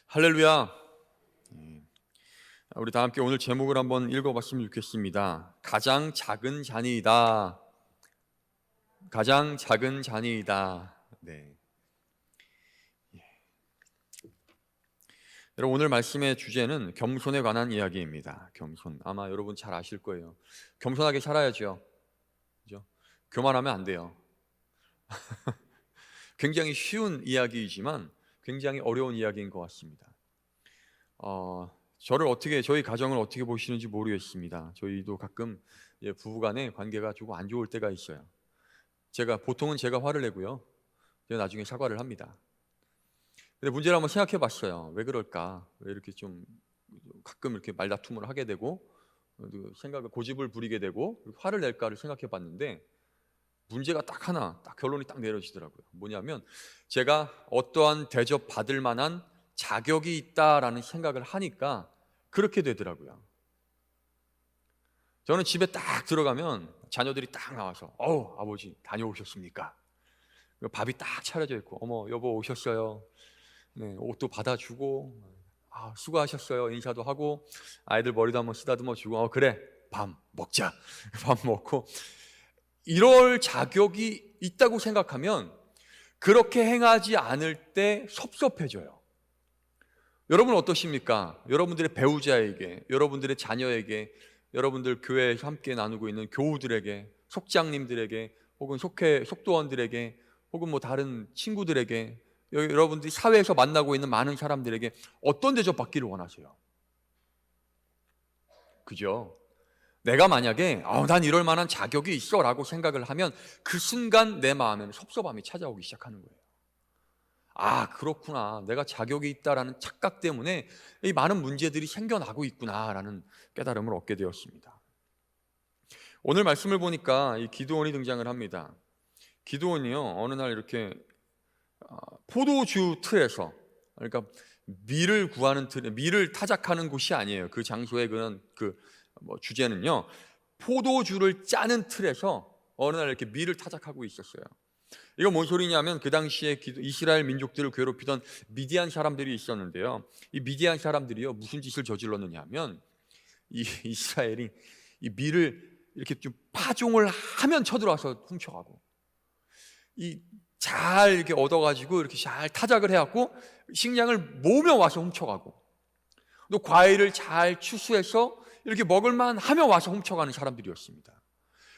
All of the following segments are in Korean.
할렐루야. 우리 다 함께 오늘 제목을 한번 읽어봤으면 좋겠습니다. 가장 작은 잔이다. 가장 작은 잔이다. 네. 여러분, 오늘 말씀의 주제는 겸손에 관한 이야기입니다. 겸손. 아마 여러분 잘 아실 거예요. 겸손하게 살아야죠. 그죠? 교만하면 안 돼요. 굉장히 쉬운 이야기이지만 굉장히 어려운 이야기인 것 같습니다. 저희 가정을 어떻게 보시는지 모르겠습니다. 저희도 가끔 부부간의 관계가 조금 안 좋을 때가 있어요. 보통은 제가 화를 내고요. 제가 나중에 사과를 합니다. 근데 문제를 한번 생각해 봤어요. 왜 그럴까? 왜 이렇게 좀 가끔 이렇게 말다툼을 하게 되고 고집을 부리게 되고 화를 낼까를 생각해 봤는데 문제가 딱 하나, 딱 결론이 딱 내려지더라고요. 뭐냐면 제가 어떠한 대접 받을 만한 자격이 있다라는 생각을 하니까 그렇게 되더라고요. 저는 집에 딱 들어가면 자녀들이 딱 나와서 아버지 다녀오셨습니까? 밥이 딱 차려져 있고 어머 여보 오셨어요. 네, 옷도 받아주고 수고하셨어요 인사도 하고 아이들 머리도 한번 쓰다듬어 주고 그래 밥 먹자. 밥 먹고 이럴 자격이 있다고 생각하면 그렇게 행하지 않을 때 섭섭해져요. 여러분 어떠십니까? 여러분들의 배우자에게, 여러분들의 자녀에게, 여러분들 교회에서 함께 나누고 있는 교우들에게, 속장님들에게, 혹은 속도원들에게, 혹은 뭐 다른 친구들에게, 여러분들이 사회에서 만나고 있는 많은 사람들에게 어떤 대접받기를 원하세요? 그죠? 내가 만약에 난 이럴 만한 자격이 있어 라고 생각을 하면 그 순간 내 마음에는 섭섭함이 찾아오기 시작하는 거예요. 그렇구나. 내가 자격이 있다라는 착각 때문에 이 많은 문제들이 생겨나고 있구나라는 깨달음을 얻게 되었습니다. 오늘 말씀을 보니까 이 기드온이 등장을 합니다. 기드온이요, 어느 날 이렇게 포도주 틀에서, 그러니까 밀을 구하는 틀, 밀을 타작하는 곳이 아니에요. 그 장소의 그런 주제는요, 포도주를 짜는 틀에서 어느 날 이렇게 밀을 타작하고 있었어요. 이거 뭔 소리냐면 그 당시에 이스라엘 민족들을 괴롭히던 미디안 사람들이 있었는데요. 이 미디안 사람들이요 무슨 짓을 저질렀느냐 하면 이 이스라엘이 이 밀을 이렇게 좀 파종을 하면 쳐들어와서 훔쳐가고 잘 이렇게 얻어가지고 이렇게 잘 타작을 해갖고 식량을 모으며 와서 훔쳐가고 또 과일을 잘 추수해서 이렇게 먹을만 하며 와서 훔쳐가는 사람들이었습니다.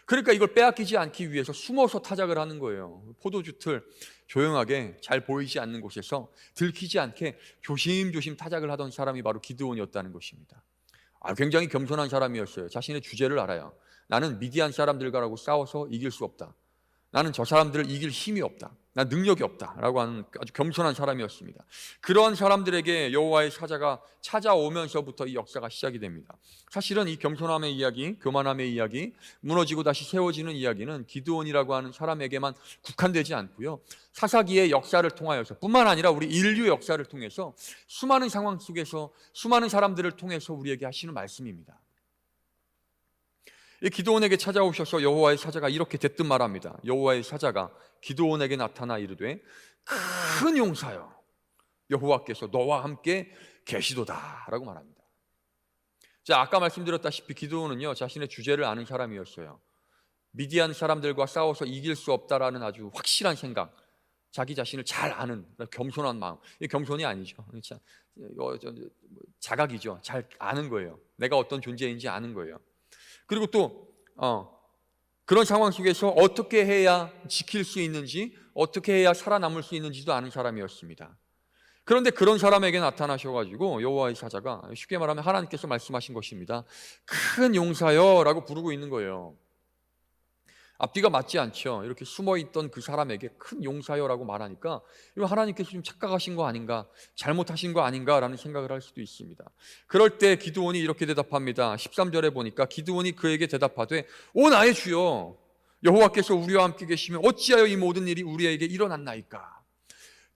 그러니까 이걸 빼앗기지 않기 위해서 숨어서 타작을 하는 거예요. 포도주 틀 조용하게 잘 보이지 않는 곳에서 들키지 않게 조심조심 타작을 하던 사람이 바로 기드온이었다는 것입니다. 굉장히 겸손한 사람이었어요. 자신의 주제를 알아요. 나는 미디안 사람들과라고 싸워서 이길 수 없다. 나는 저 사람들을 이길 힘이 없다. 난 능력이 없다라고 하는 아주 겸손한 사람이었습니다. 그러한 사람들에게 여호와의 사자가 찾아오면서부터 이 역사가 시작이 됩니다. 사실은 이 겸손함의 이야기, 교만함의 이야기, 무너지고 다시 세워지는 이야기는 기드온이라고 하는 사람에게만 국한되지 않고요, 사사기의 역사를 통하여서 뿐만 아니라 우리 인류 역사를 통해서 수많은 상황 속에서 수많은 사람들을 통해서 우리에게 하시는 말씀입니다. 이 기드온에게 찾아오셔서 여호와의 사자가 이렇게 대뜸 말합니다. 여호와의 사자가 기드온에게 나타나 이르되 큰 용사여 여호와께서 너와 함께 계시도다 라고 말합니다. 자, 아까 말씀드렸다시피 기드온은요 자신의 주제를 아는 사람이었어요. 미디안 사람들과 싸워서 이길 수 없다라는 아주 확실한 생각, 자기 자신을 잘 아는 겸손한 마음. 이게 겸손이 아니죠. 자각이죠. 잘 아는 거예요. 내가 어떤 존재인지 아는 거예요. 그리고 또 그런 상황 속에서 어떻게 해야 지킬 수 있는지, 어떻게 해야 살아남을 수 있는지도 아는 사람이었습니다. 그런데 그런 사람에게 나타나셔가지고 여호와의 사자가, 쉽게 말하면 하나님께서 말씀하신 것입니다. 큰 용사여 라고 부르고 있는 거예요. 앞뒤가 맞지 않죠. 이렇게 숨어있던 그 사람에게 큰 용사여라고 말하니까 이거 하나님께서 좀 착각하신 거 아닌가, 잘못하신 거 아닌가라는 생각을 할 수도 있습니다. 그럴 때 기드온이 이렇게 대답합니다. 13절에 보니까 기드온이 그에게 대답하되 오 나의 주여 여호와께서 우리와 함께 계시면 어찌하여 이 모든 일이 우리에게 일어났나이까.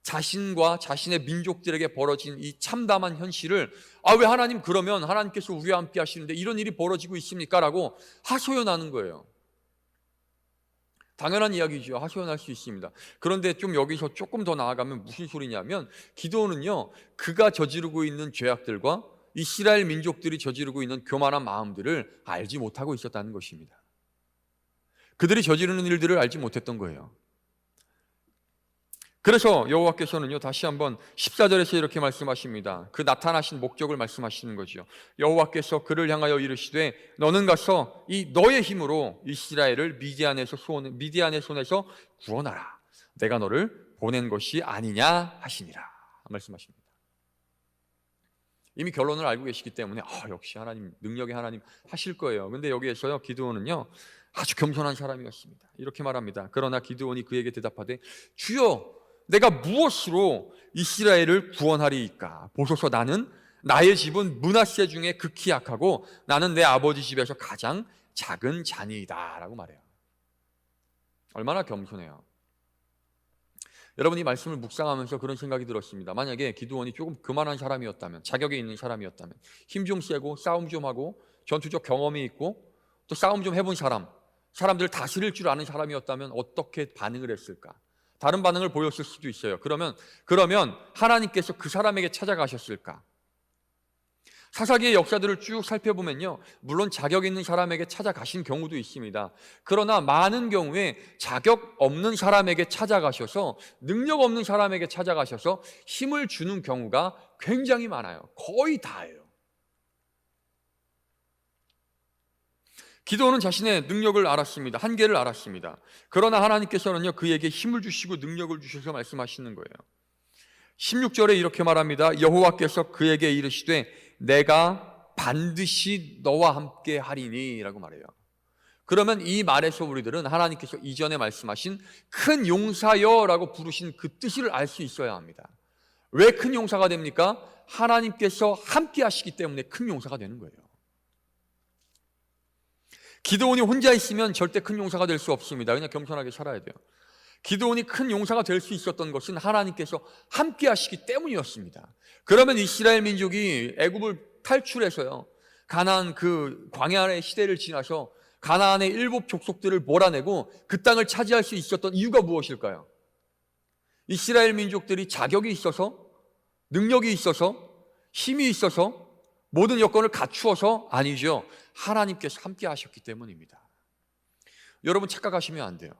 자신과 자신의 민족들에게 벌어진 이 참담한 현실을 왜 하나님 그러면 하나님께서 우리와 함께 하시는데 이런 일이 벌어지고 있습니까? 라고 하소연하는 거예요. 당연한 이야기죠. 하소연할 수 있습니다. 그런데 좀 여기서 조금 더 나아가면 무슨 소리냐면, 기드온은요, 그가 저지르고 있는 죄악들과 이스라엘 민족들이 저지르고 있는 교만한 마음들을 알지 못하고 있었다는 것입니다. 그들이 저지르는 일들을 알지 못했던 거예요. 그래서 여호와께서는요, 다시 한번 14절에서 이렇게 말씀하십니다. 그 나타나신 목적을 말씀하시는 거죠. 여호와께서 그를 향하여 이르시되 너는 가서 이 너의 힘으로 이스라엘을 미디안의 손에서 구원하라. 내가 너를 보낸 것이 아니냐 하시니라 말씀하십니다. 이미 결론을 알고 계시기 때문에 역시 하나님, 능력의 하나님 하실 거예요. 근데 여기에서요, 기드온은요 아주 겸손한 사람이었습니다. 이렇게 말합니다. 그러나 기드온이 그에게 대답하되 주여, 내가 무엇으로 이스라엘을 구원하리이까? 보소서, 나의 집은 므낫세 중에 극히 약하고 나는 내 아버지 집에서 가장 작은 자니이다 라고 말해요. 얼마나 겸손해요. 여러분, 이 말씀을 묵상하면서 그런 생각이 들었습니다. 만약에 기드온이 조금 그만한 사람이었다면, 자격이 있는 사람이었다면, 힘 좀 세고 싸움 좀 하고 전투적 경험이 있고 또 싸움 좀 해본 사람들을 다스릴 줄 아는 사람이었다면 어떻게 반응을 했을까? 다른 반응을 보였을 수도 있어요. 그러면 하나님께서 그 사람에게 찾아가셨을까? 사사기의 역사들을 쭉 살펴보면요, 물론 자격 있는 사람에게 찾아가신 경우도 있습니다. 그러나 많은 경우에 자격 없는 사람에게 찾아가셔서, 능력 없는 사람에게 찾아가셔서 힘을 주는 경우가 굉장히 많아요. 거의 다예요. 기드온은 자신의 능력을 알았습니다. 한계를 알았습니다. 그러나 하나님께서는요, 그에게 힘을 주시고 능력을 주셔서 말씀하시는 거예요. 16절에 이렇게 말합니다. 여호와께서 그에게 이르시되 내가 반드시 너와 함께 하리니 라고 말해요. 그러면 이 말에서 우리들은 하나님께서 이전에 말씀하신 큰 용사여 라고 부르신 그 뜻을 알 수 있어야 합니다. 왜 큰 용사가 됩니까? 하나님께서 함께 하시기 때문에 큰 용사가 되는 거예요. 기드온이 혼자 있으면 절대 큰 용사가 될 수 없습니다. 그냥 겸손하게 살아야 돼요. 기드온이 큰 용사가 될 수 있었던 것은 하나님께서 함께 하시기 때문이었습니다. 그러면 이스라엘 민족이 애굽을 탈출해서요, 가나안 그 광야의 시대를 지나서 가나안의 7 족속들을 몰아내고 그 땅을 차지할 수 있었던 이유가 무엇일까요? 이스라엘 민족들이 자격이 있어서, 능력이 있어서, 힘이 있어서, 모든 여건을 갖추어서? 아니죠. 하나님께서 함께 하셨기 때문입니다. 여러분, 착각하시면 안 돼요.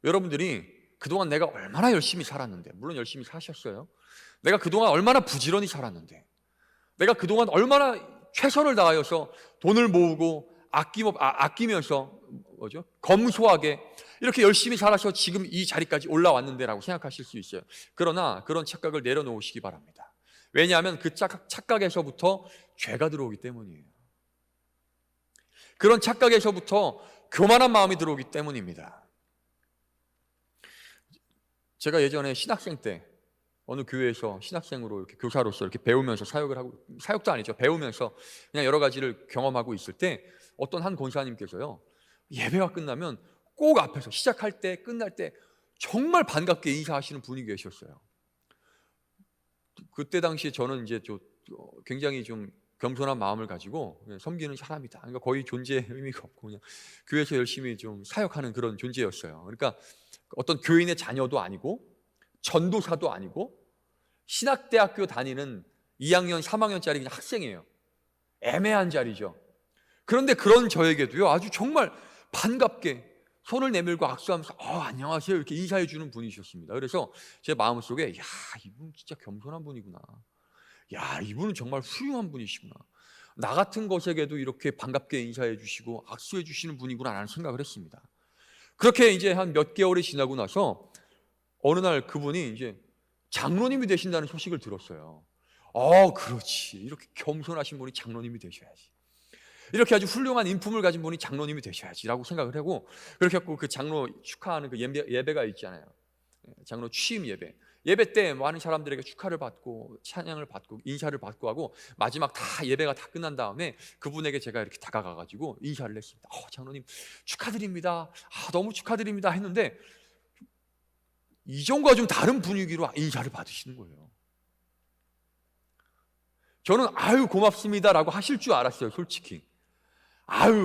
여러분들이 그동안 내가 얼마나 열심히 살았는데, 물론 열심히 사셨어요. 내가 그동안 얼마나 부지런히 살았는데, 내가 그동안 얼마나 최선을 다하여서 돈을 모으고 아끼면서 검소하게 이렇게 열심히 살아서 지금 이 자리까지 올라왔는데 라고 생각하실 수 있어요. 그러나 그런 착각을 내려놓으시기 바랍니다. 왜냐하면 그 착각에서부터 죄가 들어오기 때문이에요. 그런 착각에서부터 교만한 마음이 들어오기 때문입니다. 제가 예전에 신학생 때 어느 교회에서 신학생으로 이렇게 교사로서 이렇게 배우면서 사역도 아니죠. 배우면서 그냥 여러 가지를 경험하고 있을 때 어떤 한 권사님께서요, 예배가 끝나면 꼭 앞에서 시작할 때 끝날 때 정말 반갑게 인사하시는 분이 계셨어요. 그때 당시에 저는 이제 굉장히 좀 겸손한 마음을 가지고 섬기는 사람이다. 그러니까 거의 존재의 의미가 없고 그냥 교회에서 열심히 좀 사역하는 그런 존재였어요. 그러니까 어떤 교인의 자녀도 아니고 전도사도 아니고 신학대학교 다니는 2학년, 3학년짜리 그냥 학생이에요. 애매한 자리죠. 그런데 그런 저에게도요, 아주 정말 반갑게 손을 내밀고 악수하면서 안녕하세요 이렇게 인사해 주는 분이셨습니다. 그래서 제 마음속에 이분 진짜 겸손한 분이구나. 이분은 정말 훌륭한 분이시구나. 나 같은 것에게도 이렇게 반갑게 인사해 주시고 악수해 주시는 분이구나 라는 생각을 했습니다. 그렇게 이제 한 몇 개월이 지나고 나서 어느 날 그분이 이제 장로님이 되신다는 소식을 들었어요. 그렇지. 이렇게 겸손하신 분이 장로님이 되셔야지. 이렇게 아주 훌륭한 인품을 가진 분이 장로님이 되셔야지라고 생각을 하고, 그렇게 했고 그 장로 축하하는 그 예배가 있잖아요. 장로 취임 예배 때 많은 사람들에게 축하를 받고 찬양을 받고 인사를 받고 하고, 마지막 다 예배가 다 끝난 다음에 그분에게 제가 이렇게 다가가가지고 인사를 했습니다. 장로님 축하드립니다. 너무 축하드립니다 했는데 이전과 좀 다른 분위기로 인사를 받으시는 거예요. 저는 고맙습니다라고 하실 줄 알았어요. 솔직히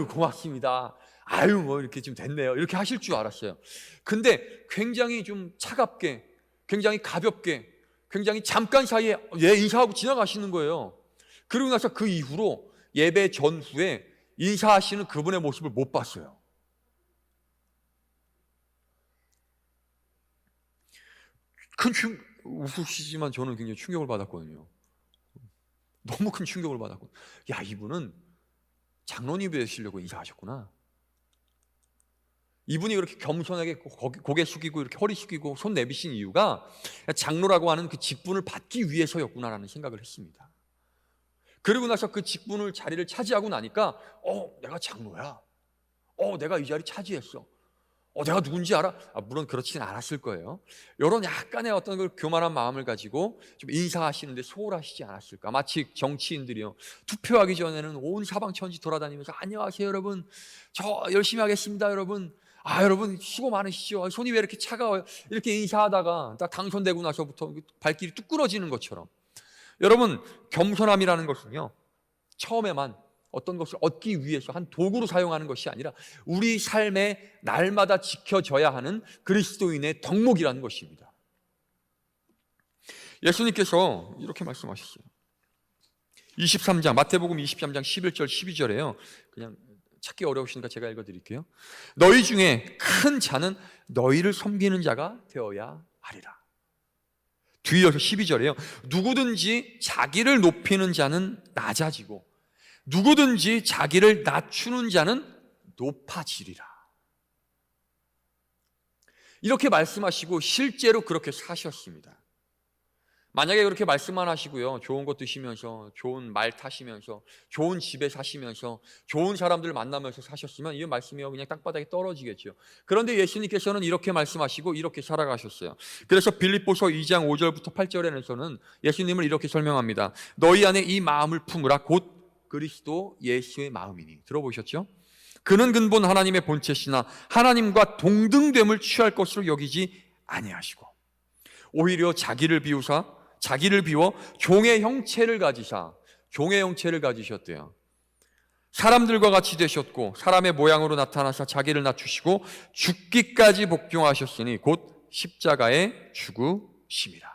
고맙습니다. 아유 뭐 이렇게 좀 됐네요, 이렇게 하실 줄 알았어요. 근데 굉장히 좀 차갑게, 굉장히 가볍게, 굉장히 잠깐 사이에 인사하고 지나가시는 거예요. 그러고 나서 그 이후로 예배 전후에 인사하시는 그분의 모습을 못 봤어요. 웃으시지만 저는 굉장히 충격을 받았거든요. 너무 큰 충격을 받았고, 야, 이분은 장로님이 되시려고 인사하셨구나. 이분이 그렇게 겸손하게 고개 숙이고 이렇게 허리 숙이고 손 내비신 이유가 장로라고 하는 그 직분을 받기 위해서였구나라는 생각을 했습니다. 그리고 나서 그 직분을, 자리를 차지하고 나니까 내가 장로야, 내가 이 자리 차지했어, 내가 누군지 알아? 물론 그렇지는 않았을 거예요. 이런 약간의 어떤 그 교만한 마음을 가지고 좀 인사하시는데 소홀하시지 않았을까. 마치 정치인들이요, 투표하기 전에는 온 사방천지 돌아다니면서 안녕하세요 여러분, 저 열심히 하겠습니다 여러분, 여러분 수고 많으시죠, 손이 왜 이렇게 차가워요, 이렇게 인사하다가 딱 당선되고 나서부터 발길이 뚝 끊어지는 것처럼, 여러분 겸손함이라는 것은요, 처음에만 어떤 것을 얻기 위해서 한 도구로 사용하는 것이 아니라 우리 삶에 날마다 지켜져야 하는 그리스도인의 덕목이라는 것입니다. 예수님께서 이렇게 말씀하셨어요. 23장, 마태복음 23장 11절 12절에요. 그냥 찾기 어려우시니까 제가 읽어드릴게요. 너희 중에 큰 자는 너희를 섬기는 자가 되어야 하리라. 뒤이어서 12절에요. 누구든지 자기를 높이는 자는 낮아지고 누구든지 자기를 낮추는 자는 높아지리라. 이렇게 말씀하시고 실제로 그렇게 사셨습니다. 만약에 그렇게 말씀만 하시고요, 좋은 거 드시면서, 좋은 말 타시면서, 좋은 집에 사시면서, 좋은 사람들 만나면서 사셨으면 이 말씀이요 그냥 땅바닥에 떨어지겠죠. 그런데 예수님께서는 이렇게 말씀하시고 이렇게 살아가셨어요. 그래서 빌립보서 2장 5절부터 8절에서는 예수님을 이렇게 설명합니다. 너희 안에 이 마음을 품으라, 곧 그리스도 예수의 마음이니. 들어보셨죠? 그는 근본 하나님의 본체시나 하나님과 동등됨을 취할 것으로 여기지 아니하시고 오히려 자기를 비워 종의 형체를 가지사, 종의 형체를 가지셨대요. 사람들과 같이 되셨고 사람의 모양으로 나타나사 자기를 낮추시고 죽기까지 복종하셨으니 곧 십자가에 죽으심이라.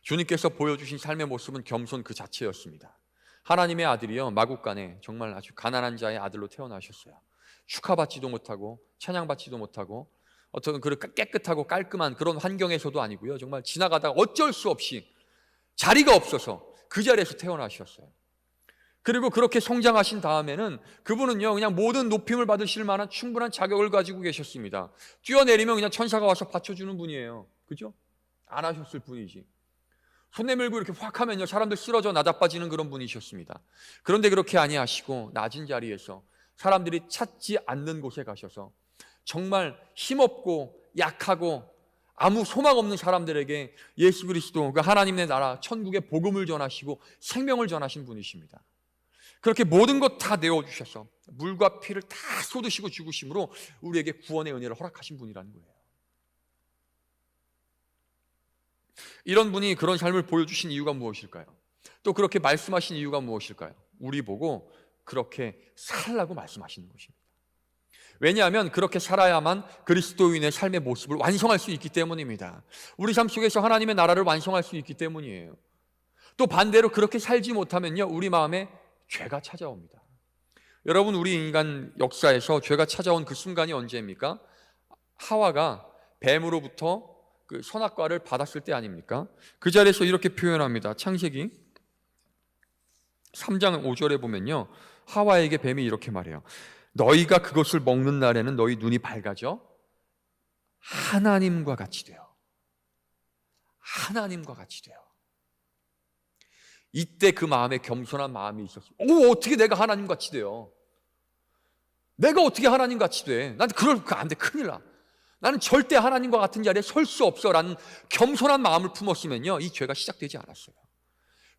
주님께서 보여주신 삶의 모습은 겸손 그 자체였습니다. 하나님의 아들이요, 마국간에 정말 아주 가난한 자의 아들로 태어나셨어요. 축하받지도 못하고 찬양받지도 못하고 어떤 그 깨끗하고 깔끔한 그런 환경에서도 아니고요, 정말 지나가다가 어쩔 수 없이 자리가 없어서 그 자리에서 태어나셨어요. 그리고 그렇게 성장하신 다음에는 그분은요 그냥 모든 높임을 받으실 만한 충분한 자격을 가지고 계셨습니다. 뛰어내리면 그냥 천사가 와서 받쳐주는 분이에요. 그죠? 안 하셨을 분이지. 손 내밀고 이렇게 확 하면요 사람들 쓰러져 나자빠지는 그런 분이셨습니다. 그런데 그렇게 아니하시고 낮은 자리에서 사람들이 찾지 않는 곳에 가셔서 정말 힘없고 약하고 아무 소망 없는 사람들에게 예수 그리스도, 그 하나님의 나라 천국의 복음을 전하시고 생명을 전하신 분이십니다. 그렇게 모든 것 다 내어주셔서 물과 피를 다 쏟으시고 죽으심으로 우리에게 구원의 은혜를 허락하신 분이라는 거예요. 이런 분이 그런 삶을 보여주신 이유가 무엇일까요? 또 그렇게 말씀하신 이유가 무엇일까요? 우리 보고 그렇게 살라고 말씀하시는 것입니다. 왜냐하면 그렇게 살아야만 그리스도인의 삶의 모습을 완성할 수 있기 때문입니다. 우리 삶 속에서 하나님의 나라를 완성할 수 있기 때문이에요. 또 반대로 그렇게 살지 못하면요 우리 마음에 죄가 찾아옵니다. 여러분, 우리 인간 역사에서 죄가 찾아온 그 순간이 언제입니까? 하와가 뱀으로부터 그 선악과를 받았을 때 아닙니까? 그 자리에서 이렇게 표현합니다. 창세기 3장 5절에 보면요, 하와에게 뱀이 이렇게 말해요. 너희가 그것을 먹는 날에는 너희 눈이 밝아져 하나님과 같이 돼요. 하나님과 같이 돼요. 이때 그 마음에 겸손한 마음이 있었어요. 어떻게 내가 하나님 같이 돼요? 내가 어떻게 하나님 같이 돼? 난 그럴 거 안 돼. 큰일 나. 나는 절대 하나님과 같은 자리에 설 수 없어 라는 겸손한 마음을 품었으면요 이 죄가 시작되지 않았어요.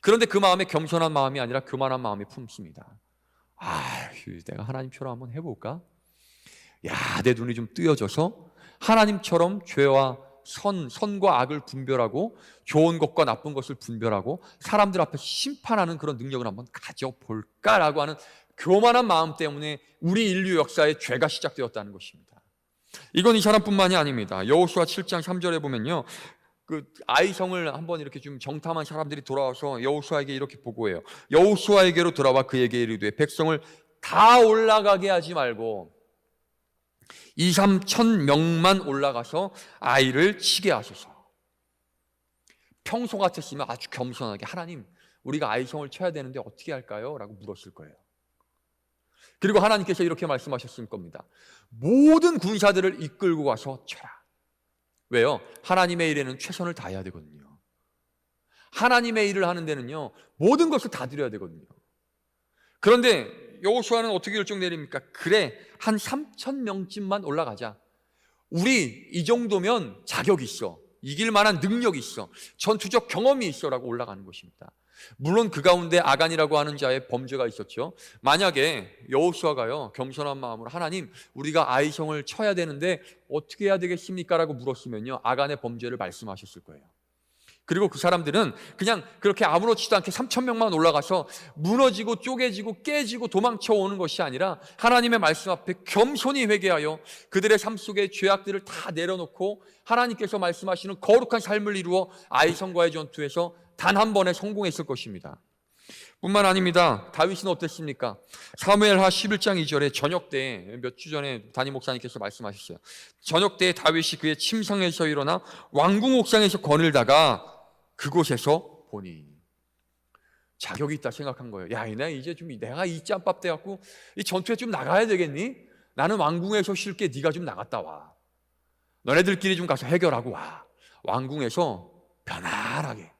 그런데 그 마음에 겸손한 마음이 아니라 교만한 마음이 품습니다. 내가 하나님처럼 한번 해볼까? 내 눈이 좀 뜨여져서 하나님처럼 죄와 선과 악을 분별하고 좋은 것과 나쁜 것을 분별하고 사람들 앞에서 심판하는 그런 능력을 한번 가져볼까라고 하는 교만한 마음 때문에 우리 인류 역사의 죄가 시작되었다는 것입니다. 이건 이 사람뿐만이 아닙니다. 여호수아 7장 3절에 보면요, 그 아이성을 한번 이렇게 좀 정탐한 사람들이 돌아와서 여호수아에게 이렇게 보고해요. 여호수아에게로 돌아와 그에게 이르되 백성을 다 올라가게 하지 말고 2, 3천 명만 올라가서 아이를 치게 하소서. 평소 같았으면 아주 겸손하게 하나님, 우리가 아이성을 쳐야 되는데 어떻게 할까요? 라고 물었을 거예요. 그리고 하나님께서 이렇게 말씀하셨을 겁니다. 모든 군사들을 이끌고 가서 쳐라. 왜요? 하나님의 일에는 최선을 다해야 되거든요. 하나님의 일을 하는 데는요, 모든 것을 다 드려야 되거든요. 그런데 여호수아는 어떻게 결정 내립니까? 그래, 한 3천 명쯤만 올라가자. 우리 이 정도면 자격이 있어. 이길 만한 능력이 있어. 전투적 경험이 있어라고 올라가는 것입니다. 물론 그 가운데 아간이라고 하는 자의 범죄가 있었죠. 만약에 여호수아가요, 겸손한 마음으로 하나님, 우리가 아이성을 쳐야 되는데 어떻게 해야 되겠습니까? 라고 물었으면요, 아간의 범죄를 말씀하셨을 거예요. 그리고 그 사람들은 그냥 그렇게 아무렇지도 않게 3천 명만 올라가서 무너지고 쪼개지고 깨지고 도망쳐 오는 것이 아니라 하나님의 말씀 앞에 겸손히 회개하여 그들의 삶 속의 죄악들을 다 내려놓고 하나님께서 말씀하시는 거룩한 삶을 이루어 아이성과의 전투에서 단 한 번에 성공했을 것입니다. 뿐만 아닙니다. 다윗은 어땠습니까? 사무엘하 11장 2절에 저녁 때, 몇 주 전에 담임 목사님께서 말씀하셨어요. 저녁 때 다윗이 그의 침상에서 일어나 왕궁 옥상에서 거닐다가 그곳에서 보니, 자격이 있다 생각한 거예요. 야, 나 이제 좀 내가 이 짬밥 돼갖고 이 전투에 좀 나가야 되겠니? 나는 왕궁에서 쉴게. 네가 좀 나갔다 와. 너네들끼리 좀 가서 해결하고 와. 왕궁에서 편안하게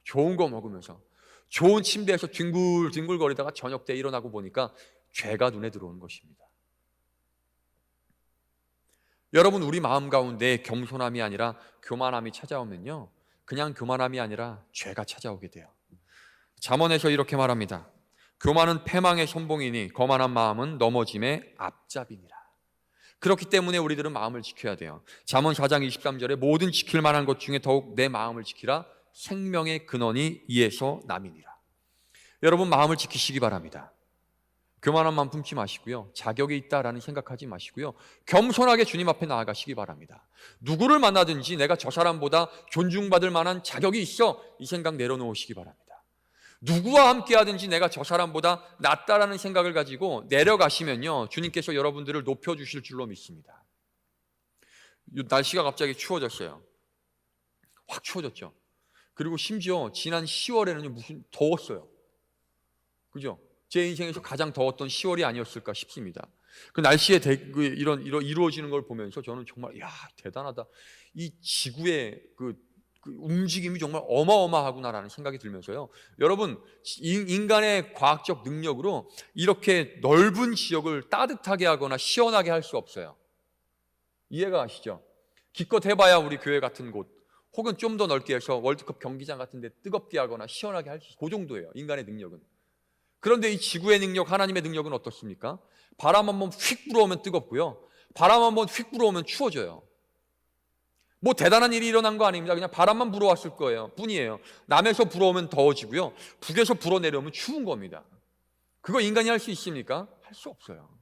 좋은 거 먹으면서 좋은 침대에서 뒹굴뒹굴 거리다가 저녁 때 일어나고 보니까 죄가 눈에 들어오는 것입니다. 여러분, 우리 마음 가운데 겸손함이 아니라 교만함이 찾아오면요, 그냥 교만함이 아니라 죄가 찾아오게 돼요. 잠언에서 이렇게 말합니다. 교만은 패망의 선봉이니 거만한 마음은 넘어짐의 앞잡이니라. 그렇기 때문에 우리들은 마음을 지켜야 돼요. 잠언 4장 23절에 모든 지킬 만한 것 중에 더욱 내 마음을 지키라. 생명의 근원이 이에서 남이니라. 여러분, 마음을 지키시기 바랍니다. 교만한 마음 품지 마시고요, 자격이 있다라는 생각하지 마시고요, 겸손하게 주님 앞에 나아가시기 바랍니다. 누구를 만나든지 내가 저 사람보다 존중받을 만한 자격이 있어, 이 생각 내려놓으시기 바랍니다. 누구와 함께 하든지 내가 저 사람보다 낫다라는 생각을 가지고 내려가시면요, 주님께서 여러분들을 높여주실 줄로 믿습니다. 날씨가 갑자기 추워졌어요. 확 추워졌죠. 그리고 심지어 지난 10월에는 무슨 더웠어요. 그죠? 제 인생에서 가장 더웠던 10월이 아니었을까 싶습니다. 그 날씨에 이런 이루어지는 걸 보면서 저는 정말, 야, 대단하다. 이 지구의 그 움직임이 정말 어마어마하구나라는 생각이 들면서요. 여러분, 인간의 과학적 능력으로 이렇게 넓은 지역을 따뜻하게 하거나 시원하게 할 수 없어요. 이해가 가시죠? 기껏 해봐야 우리 교회 같은 곳, 혹은 좀 더 넓게 해서 월드컵 경기장 같은 데 뜨겁게 하거나 시원하게 할 수 있어요. 그 정도예요, 인간의 능력은. 그런데 이 지구의 능력, 하나님의 능력은 어떻습니까? 바람 한번 휙 불어오면 뜨겁고요, 바람 한번 휙 불어오면 추워져요. 뭐 대단한 일이 일어난 거 아닙니다. 그냥 바람만 불어왔을 거예요 뿐이에요. 남에서 불어오면 더워지고요, 북에서 불어내려오면 추운 겁니다. 그거 인간이 할 수 있습니까? 할 수 없어요.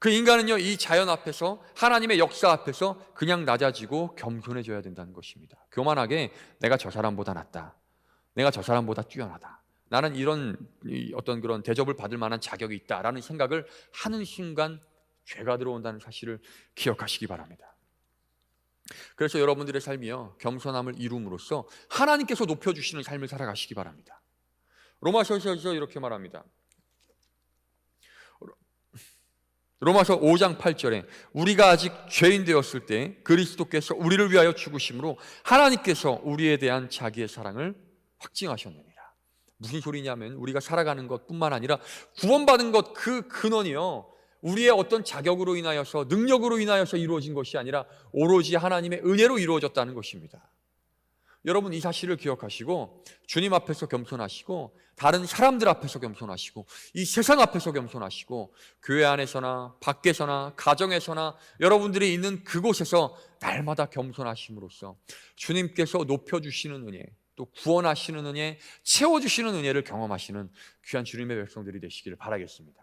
그 인간은요, 이 자연 앞에서, 하나님의 역사 앞에서 그냥 낮아지고 겸손해져야 된다는 것입니다. 교만하게 내가 저 사람보다 낫다, 내가 저 사람보다 뛰어나다, 나는 이런 어떤 그런 대접을 받을 만한 자격이 있다라는 생각을 하는 순간 죄가 들어온다는 사실을 기억하시기 바랍니다. 그래서 여러분들의 삶이요, 겸손함을 이룸으로써 하나님께서 높여주시는 삶을 살아가시기 바랍니다. 로마서에서 이렇게 말합니다. 로마서 5장 8절에 우리가 아직 죄인 되었을 때 그리스도께서 우리를 위하여 죽으심으로 하나님께서 우리에 대한 자기의 사랑을 확증하셨느니라. 무슨 소리냐면, 우리가 살아가는 것뿐만 아니라 구원받은 것, 그 근원이요, 우리의 어떤 자격으로 인하여서, 능력으로 인하여서 이루어진 것이 아니라 오로지 하나님의 은혜로 이루어졌다는 것입니다. 여러분, 이 사실을 기억하시고 주님 앞에서 겸손하시고 다른 사람들 앞에서 겸손하시고 이 세상 앞에서 겸손하시고 교회 안에서나 밖에서나 가정에서나 여러분들이 있는 그곳에서 날마다 겸손하심으로써 주님께서 높여주시는 은혜, 또 구원하시는 은혜, 채워주시는 은혜를 경험하시는 귀한 주님의 백성들이 되시기를 바라겠습니다.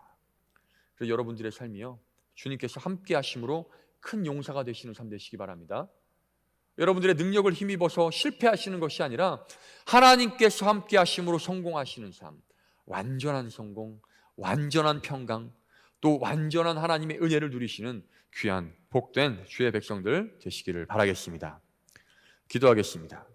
그래서 여러분들의 삶이요, 주님께서 함께 하심으로 큰 용사가 되시는 삶 되시기 바랍니다. 여러분들의 능력을 힘입어서 실패하시는 것이 아니라 하나님께서 함께 하심으로 성공하시는 삶, 완전한 성공, 완전한 평강, 또 완전한 하나님의 은혜를 누리시는 귀한 복된 주의 백성들 되시기를 바라겠습니다. 기도하겠습니다.